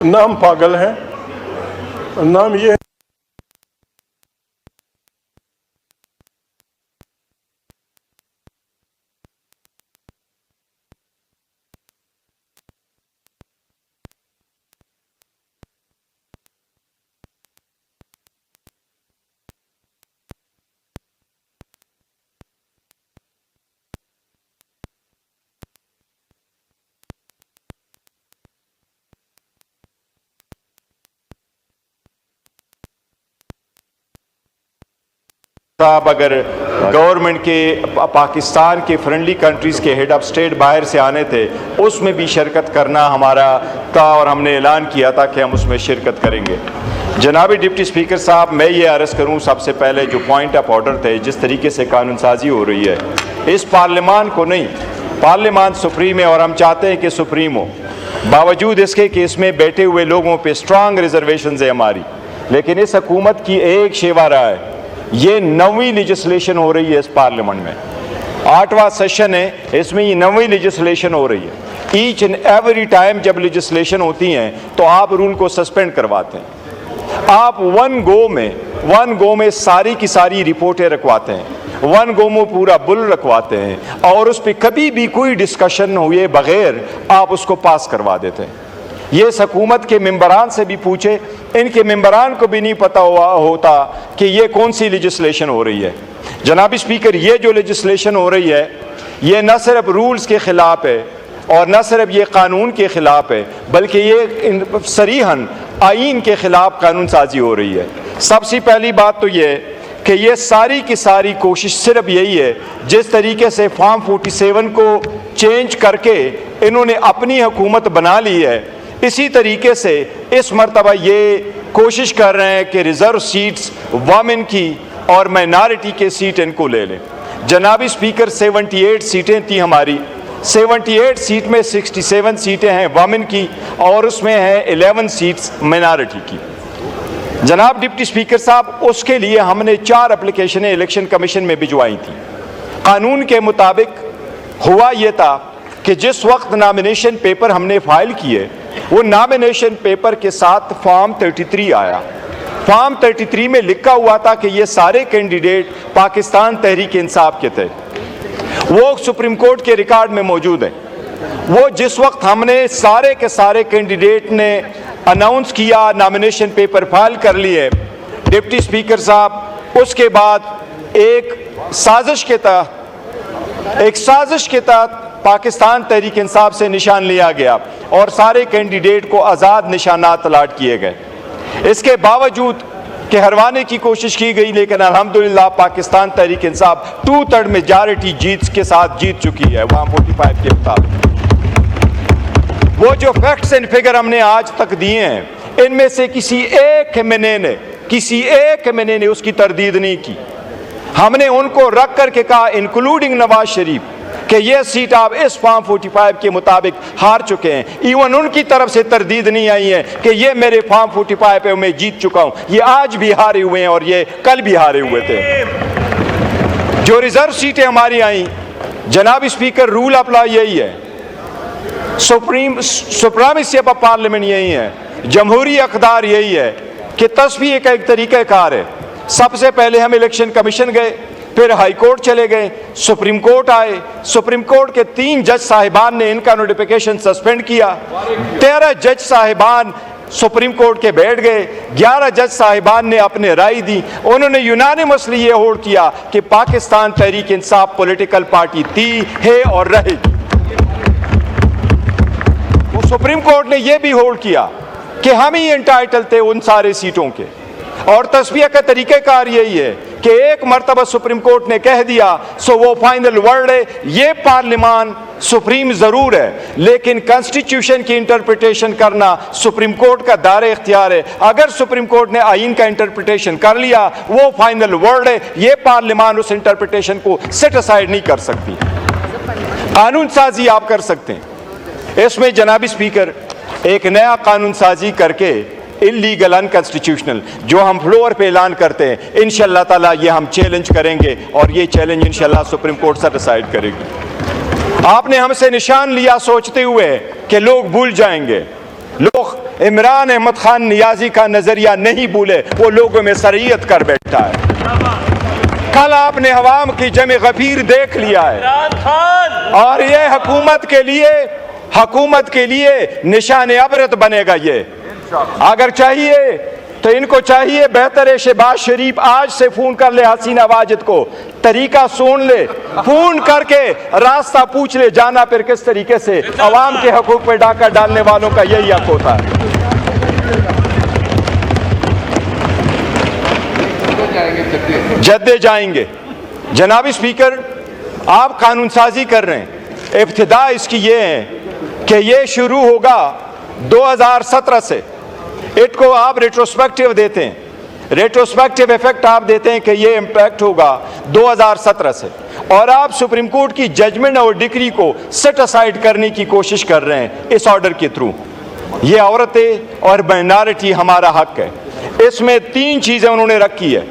नाम पागल है, नाम ये साहब अगर गवर्नमेंट के पाकिस्तान के फ्रेंडली कंट्रीज़ के हेड ऑफ स्टेट बाहर से आने थे, उसमें भी शिरकत करना हमारा था और हमने ऐलान किया था कि हम उसमें शिरकत करेंगे। जनाब डिप्टी स्पीकर साहब, मैं ये अर्ज़ करूँ सबसे पहले जो पॉइंट ऑफ ऑर्डर थे, जिस तरीके से कानून साजी हो रही है, इस पार्लियामान को नहीं, पार्लियामान सुप्रीम है और हम चाहते हैं कि सुप्रीम हो, बावजूद इसके कि इसमें बैठे हुए लोगों पर स्ट्रांग रिजर्वेशन है हमारी, लेकिन इस हुकूमत की एक शेवा रहा है, ये 9वीं लेजिस्लेशन हो रही है इस पार्लियामेंट में, 8वां सेशन है, इसमें ये 9वीं लेजिस्लेशन हो रही है। ईच एंड एवरी टाइम जब लेजिस्लेशन होती हैं तो आप रूल को सस्पेंड करवाते हैं, आप वन गो में सारी की सारी रिपोर्टें रखवाते हैं, वन गो में पूरा बुल रखवाते हैं और उस पर कभी भी कोई डिस्कशन हुए बगैर आप उसको पास करवा देते हैं। ये इस हुकूमत के मेंबरान से भी पूछे, इनके मेंबरान को भी नहीं पता होता कि ये कौन सी लेजिस्लेशन हो रही है। जनाब स्पीकर, ये जो लेजिस्लेशन हो रही है, ये न सिर्फ रूल्स के ख़िलाफ़ है और न सिर्फ ये कानून के ख़िलाफ़ है, बल्कि ये सरीहन आईन के ख़िलाफ़ कानून साजी हो रही है। सबसे पहली बात तो ये कि ये सारी की सारी कोशिश सिर्फ यही है, जिस तरीके से फॉर्म 47 को चेंज करके इन्होंने अपनी हुकूमत बना ली है, इसी तरीके से इस मरतबा ये कोशिश कर रहे हैं कि रिज़र्व सीट्स वमेन की और माइनॉरिटी के सीट इनको ले लें। जनाब स्पीकर, 78 सीटें थी हमारी, 78 सीट में 67 सीटें हैं वमेन की और उसमें हैं 11 सीट्स माइनॉरिटी की। जनाब डिप्टी स्पीकर साहब, उसके लिए हमने 4 एप्लीकेशनें इलेक्शन कमीशन में भिजवाई थी। कानून के मुताबिक हुआ ये था कि जिस वक्त नामिनेशन पेपर हमने फाइल किए, वो नामिनेशन पेपर के साथ फॉर्म 33 आया। फॉर्म 33 में लिखा हुआ था कि ये सारे कैंडिडेट पाकिस्तान तहरीक इंसाफ के थे, वो सुप्रीम कोर्ट के रिकॉर्ड में मौजूद है। वो जिस वक्त हमने सारे के सारे कैंडिडेट ने अनाउंस किया, नामिनेशन पेपर फाइल कर लिए, डिप्टी स्पीकर साहब, उसके बाद एक साजिश के तहत पाकिस्तान तहरीक इंसाफ से निशान लिया गया और सारे कैंडिडेट को आज़ाद निशानात अलाट किए गए। इसके बावजूद कि हरवाने की कोशिश की गई, लेकिन अल्हम्दुलिल्लाह पाकिस्तान तहरीक इंसाफ 2/3 मेजॉरिटी जीत के साथ जीत चुकी है वहाँ 45 के मुताबिक। वो जो फैक्ट्स एंड फिगर हमने आज तक दिए हैं, इनमें से किसी एक एमएनए ने उसकी तरदीद नहीं की। हमने उनको रख करके कहा, इंक्लूडिंग नवाज शरीफ, कि ये सीट आप इस फॉर्म 45 के मुताबिक हार चुके हैं। इवन उनकी तरफ से तरदीद नहीं आई है कि ये मेरे फॉर्म 45 पे मैं जीत चुका हूं। ये आज भी हारे हुए हैं और ये कल भी हारे हुए थे। जो रिजर्व सीटें हमारी आई, जनाब स्पीकर, रूल अप्लाई यही है, सुप्रीमेसी ऑफ पार्लियामेंट यही है, जमहूरी अक़दार यही है कि तस्वीर का एक तरीक़ाकार है। सबसे पहले हम इलेक्शन कमीशन गए, फिर हाई कोर्ट चले गए, सुप्रीम कोर्ट आए, सुप्रीम कोर्ट के 3 जज साहिबान ने इनका नोटिफिकेशन सस्पेंड किया, 13 जज साहिबान सुप्रीम कोर्ट के बैठ गए, 11 जज साहिबान ने अपने राय दी। उन्होंने यूनानिमसली ये होल्ड किया कि पाकिस्तान तहरीक इंसाफ पॉलिटिकल पार्टी थी, है और रहेगी। वो सुप्रीम कोर्ट ने यह भी होल्ड किया कि हम ही एंटाइटल थे उन सारे सीटों के, और तस्वीर का तरीक़ाकार यही है कि एक मरतबा सुप्रीम कोर्ट ने कह दिया सो वो फाइनल वर्ड है। ये पार्लियामान सुप्रीम जरूर है, लेकिन कॉन्स्टिट्यूशन की इंटरप्रिटेशन करना सुप्रीम कोर्ट का दायरे इख्तियार है। अगर सुप्रीम कोर्ट ने आईन का इंटरप्रिटेशन कर लिया, वो फाइनल वर्ड है। ये पार्लियामान उस इंटरप्रिटेशन को सेट असाइड नहीं कर सकती। कानून साजी आप कर सकते हैं। इसमें जनाब स्पीकर, एक नया कानून साजी करके इलीगल अनकॉन्स्टिट्यूशनल जो हम फ्लोर पे ऐलान करते हैं, इंशाअल्लाह ताला ये हम चैलेंज करेंगे और ये चैलेंज इंशाअल्लाह सुप्रीम कोर्ट से डिसाइड करेगी। आपने हमसे निशान लिया सोचते हुए कि लोग भूल जाएंगे, लोग इमरान अहमद खान नियाजी का नजरिया नहीं भूले, वो लोगों में शरीयत कर बैठा है। कल आपने हवाम की जमे गफीर देख लिया है और ये हुकूमत के लिए निशान अबरत बनेगा। ये अगर चाहिए तो इनको चाहिए बेहतर शहबाज शरीफ आज से फोन कर ले हसीना वाजिद को, तरीका सुन ले, फोन करके रास्ता पूछ ले, जाना फिर किस तरीके से। अवाम के हकूक पे डाका डालने वालों का यही हक होता है। जद्दे जाएंगे। जनाब स्पीकर, आप कानून साजी कर रहे हैं, इब्तिदा इसकी ये है कि ये शुरू होगा 2017 से। इसको आप रेट्रोस्पेक्टिव देते हैं, रेट्रोस्पेक्टिव इफेक्ट आप देते हैं कि ये इम्पैक्ट होगा 2017 से, और आप सुप्रीम कोर्ट की जजमेंट और डिक्री को सेट असाइड करने की कोशिश कर रहे हैं इस ऑर्डर के थ्रू। ये औरतें और माइनॉरिटी हमारा हक है। इसमें 3 चीज़ें उन्होंने रखी है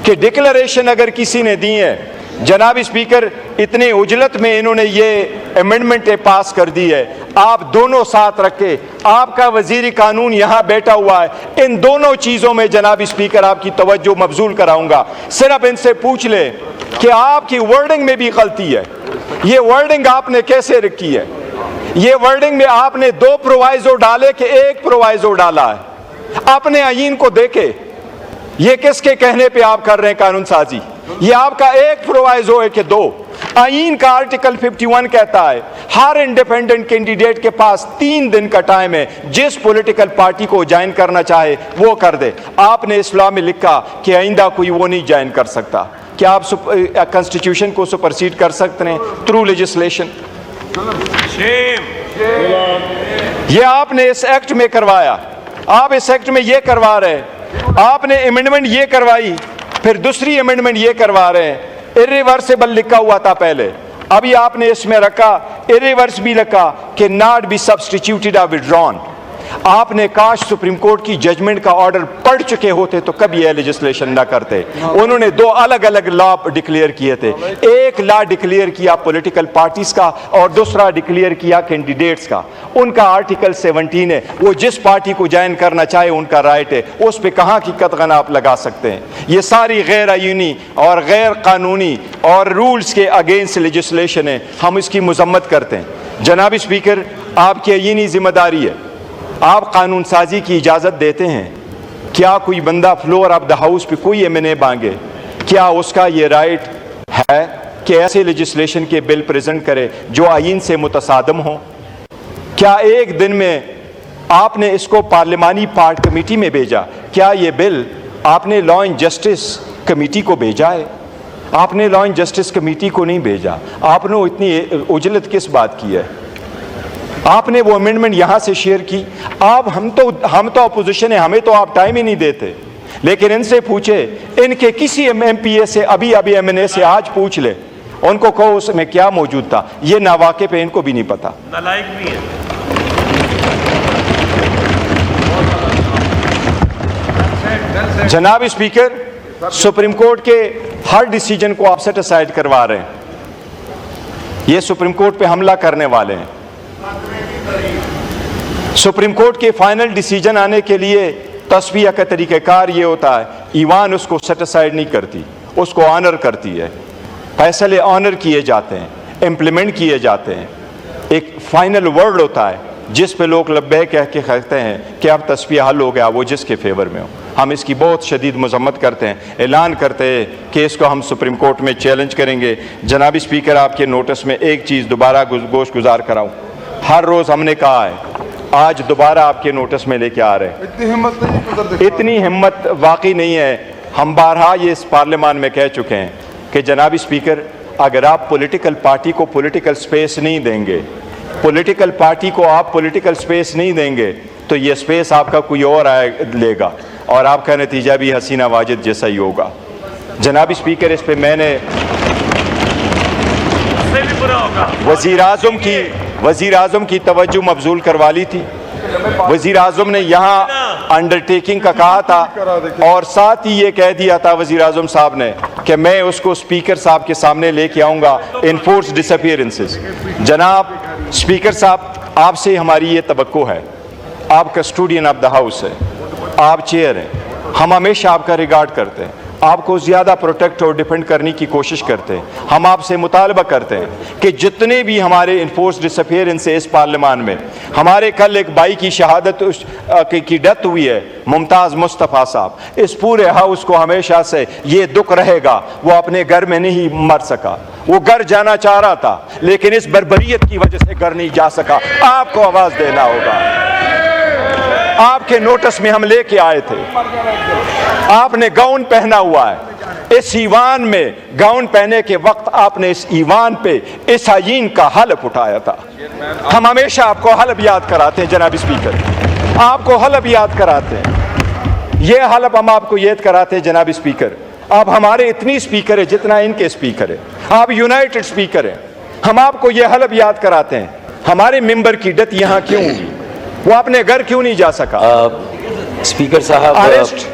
कि डिक्लेरेशन अगर किसी ने दी है, जनाब स्पीकर इतने उजलत में इन्होंने ये अमेंडमेंट पास कर दी है, आप दोनों साथ रखे, आपका वजीर कानून यहाँ बैठा हुआ है, इन दोनों चीज़ों में जनाब स्पीकर आपकी तवज्जो मबजूल कराऊंगा। सिर्फ इनसे पूछ ले कि आपकी वर्डिंग में भी गलती है। ये वर्डिंग आपने कैसे रखी है? ये वर्डिंग में आपने 2 प्रोवाइजो डाले कि 1 प्रोवाइजो डाला है। अपने आईन को देखे, ये किसके कहने पे आप कर रहे हैं कानून साजी? ये आपका 1 प्रोवाइजो है कि 2? आईन का आर्टिकल 51 कहता है हर इंडिपेंडेंट कैंडिडेट के पास 3 दिन का टाइम है, जिस पॉलिटिकल पार्टी को ज्वाइन करना चाहे वो कर दे। आपने इस्लाम में लिखा कि आइंदा कोई वो नहीं ज्वाइन कर सकता। क्या आप कॉन्स्टिट्यूशन को सुपरसीड कर सकते हैं थ्रू लेजिस्लेशन? ये आपने इस एक्ट में करवाया, आप इस एक्ट में ये करवा रहे हैं। आपने अमेंडमेंट ये करवाई, फिर दूसरी अमेंडमेंट ये करवा रहे हैं। इरिवर्सिबल लिखा हुआ था पहले, अभी आपने इसमें रखा इरिवर्स भी लिखा कि नॉट बी सब्सटीट्यूटेड और विड्रॉन। आपने काश सुप्रीम कोर्ट की जजमेंट का ऑर्डर पढ़ चुके होते तो कभी यह लेजिस्लेशन ना करते। उन्होंने 2 अलग अलग लॉ डिक्लेयर किए थे। एक लॉ डिक्लेयर किया पॉलिटिकल पार्टीज का और दूसरा डिक्लेयर किया कैंडिडेट्स का। उनका आर्टिकल 17 है, वो जिस पार्टी को ज्वाइन करना चाहे उनका राइट है, उस पर कहाँ की कतगन आप लगा सकते हैं? ये सारी गैर आईनी और गैर कानूनी और रूल्स के अगेंस्ट लेजिस्लेशन है, हम इसकी मजम्मत करते हैं। जनाब स्पीकर, आपकी आईनी जिम्मेदारी है, आप कानून साजी की इजाज़त देते हैं। क्या कोई बंदा फ्लोर ऑफ द हाउस पे कोई M&A मांगे, क्या उसका ये राइट है कि ऐसे लेजिस्लेशन के बिल प्रेजेंट करे जो आईन से मुतसादम हो? क्या एक दिन में आपने इसको पार्लिमानी पार्ट कमेटी में भेजा? क्या ये बिल आपने लॉ एंड जस्टिस कमेटी को भेजा है? आपने लॉ एंड जस्टिस कमेटी को नहीं भेजा। आपने इतनी उजलत किस बात की है? आपने वो अमेंडमेंट यहाँ से शेयर की। आप हम तो अपोजिशन है, हमें तो आप टाइम ही नहीं देते। लेकिन इनसे पूछे, इनके किसी MPA से अभी M&A से आज पूछ ले, उनको कहो उसमें क्या मौजूद था। ये नावाके पे इनको भी नहीं पता। नालायक भी है। जनाब स्पीकर, सुप्रीम कोर्ट के हर डिसीजन को आप सेट असाइड करवा रहे हैं। ये सुप्रीम कोर्ट पे हमला करने वाले हैं। सुप्रीम कोर्ट के फाइनल डिसीजन आने के लिए तस्वीर का तरीक़ाकार ये होता है, ईवान उसको सेट असाइड नहीं करती, उसको ऑनर करती है। फैसले ऑनर किए जाते हैं, इम्प्लीमेंट किए जाते हैं। एक फाइनल वर्ड होता है जिस पे लोग लब्बे कह के कहते हैं कि अब तस्वीर हल हो गया, वो जिसके फेवर में हो। हम इसकी बहुत शदीद मजम्मत करते हैं, ऐलान करते हैं कि इसको हम सुप्रीम कोर्ट में चैलेंज करेंगे। जनाब स्पीकर, आपके नोटिस में एक चीज़ दोबारा गोश गुजार कराऊँ। हर रोज़ हमने कहा है, आज दोबारा आपके नोटिस में लेके आ रहे हैं। इतनी हिम्मत वाकई नहीं है। हम बारहा ये इस पार्लियामान में कह चुके हैं कि जनाब स्पीकर, अगर आप पॉलिटिकल पार्टी को पॉलिटिकल स्पेस नहीं देंगे, पॉलिटिकल पार्टी को आप पॉलिटिकल स्पेस नहीं देंगे, तो ये स्पेस आपका कोई और लेगा और आपका नतीजा भी हसीना वाजिद जैसा ही होगा। जनाब स्पीकर, इस पर मैंने वज़ीर आज़म की तवज्जो मबजूल करवा ली थी। वज़ीर आज़म ने यहाँ अंडरटेकिंग का कहा था और साथ ही ये कह दिया था वज़ीर आज़म साहब ने कि मैं उसको स्पीकर साहब के सामने लेके आऊँगा, इनफोर्स डिसअपीयरेंसेस। जनाब स्पीकर साहब, आपसे हमारी ये तवक्को है, आप कस्टोडियन ऑफ द हाउस है, आप चेयर हैं, हम हमेशा आपका रिगार्ड करते हैं, आपको ज़्यादा प्रोटेक्ट और डिफेंड करने की कोशिश करते हैं। हम आपसे मुतालबा करते हैं कि जितने भी हमारे इन्फोर्स डिसअपियरेंस है इस पार्लियामान में, हमारे कल एक भाई की शहादत की डेथ हुई है, मुमताज़ मुस्तफ़ा साहब, इस पूरे हाउस को हमेशा से ये दुख रहेगा, वो अपने घर में नहीं मर सका, वो घर जाना चाह रहा था लेकिन इस बर्बरियत की वजह से घर नहीं जा सका। आपको आवाज़ देना होगा। आपके नोटिस में हम लेके आए थे, आपने गाउन पहना हुआ है, इस ईवान में गाउन पहने के वक्त आपने इस ईवान पे इस आईन का हलफ उठाया था। हम हमेशा आपको हलफ याद कराते हैं जनाब स्पीकर, आपको हलफ याद कराते हैं। ये हलफ हम आपको याद कराते हैं जनाब स्पीकर। आप हमारे इतनी स्पीकर है जितना इनके स्पीकर है, आप यूनाइटेड स्पीकर हैं। हम आपको ये हलफ याद कराते हैं, हमारे मेंबर की डेथ यहाँ क्यों हुई, वो अपने घर क्यों नहीं जा सका। स्पीकर साहब, अरेस्ट,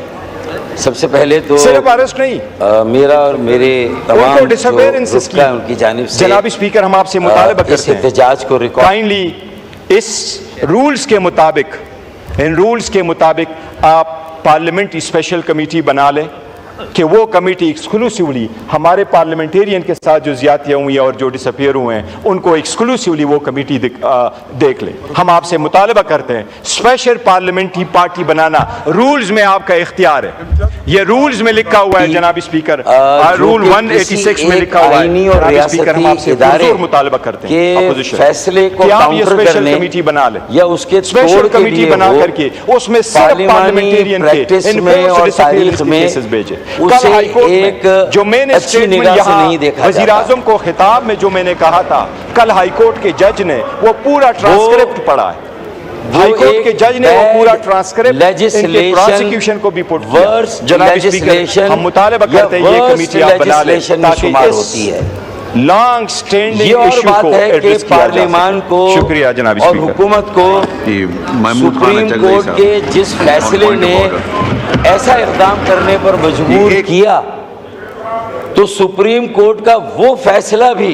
सबसे पहले तो सिर्फ अरेस्ट नहीं, मेरा और मेरे तमाम डिसअपियरेंसेस की उनकी जानिब से जनाब स्पीकर हम आपसे मुतालबा इस करते हैं एहतजाज को रिकॉर्ड काइंडली इस रूल्स के मुताबिक, इन रूल्स के मुताबिक आप पार्लियामेंट स्पेशल कमेटी बना लें कि वो कमेटी एक्सक्लूसिवली हमारे पार्लियामेंटेरियन के साथ जो ज़्यादतियाँ हुई हैं और जो डिसअपियर हुए हैं उनको एक्सक्लूसिवली वो कमेटी देख ले। हम आपसे मुतालबा करते हैं स्पेशल पार्लियामेंट्री पार्टी बनाना रूल्स में आपका इख्तियार है, ये रूल्स में लिखा हुआ है जनाब स्पीकर, रूल 186 में लिखा हुआ है जनाब स्पीकर। हम आपसे पुरजोर मुतालबा करते हैं अपोजिशन फैसले को कि आप ये काउंटर स्पेशल करने कमेटी बना लें, या उसके स्पेशल कमेटी बना करके उसमें सिर्फ पार्लियामेंटेरियन के और तारीख में केसेस भेजे। उसे कल हाईकोर्ट एक में जो मैंने अच्छी स्टेटमेंट निगाह से यहाँ नहीं देखा वज़ीर जाता। आज़म को खिताब में जो मैंने कहा था, कल हाईकोर्ट के जज ने वो पूरा ट्रांसक्रिप्ट पढ़ा है, हाईकोर्ट के जज ने वो पूरा ट्रांसक्रिप्ट इनके प्रोसिक्यूशन को भी पुट किया। जनाब स्पीकर, हम मुतालबा करते हैं ये कमेटी आप बना लें ताकि इस लॉन्ग स्टैंडिंग ये और इशू बात को है कि एड्रेस किया जा पार्लियामान सके। को शुक्रिया जनाब और स्पीकर। हुकूमत को सुप्रीम कोर्ट के जिस फैसले ने ऐसा इक़दाम करने पर मजबूर किया, तो सुप्रीम कोर्ट का वो फैसला भी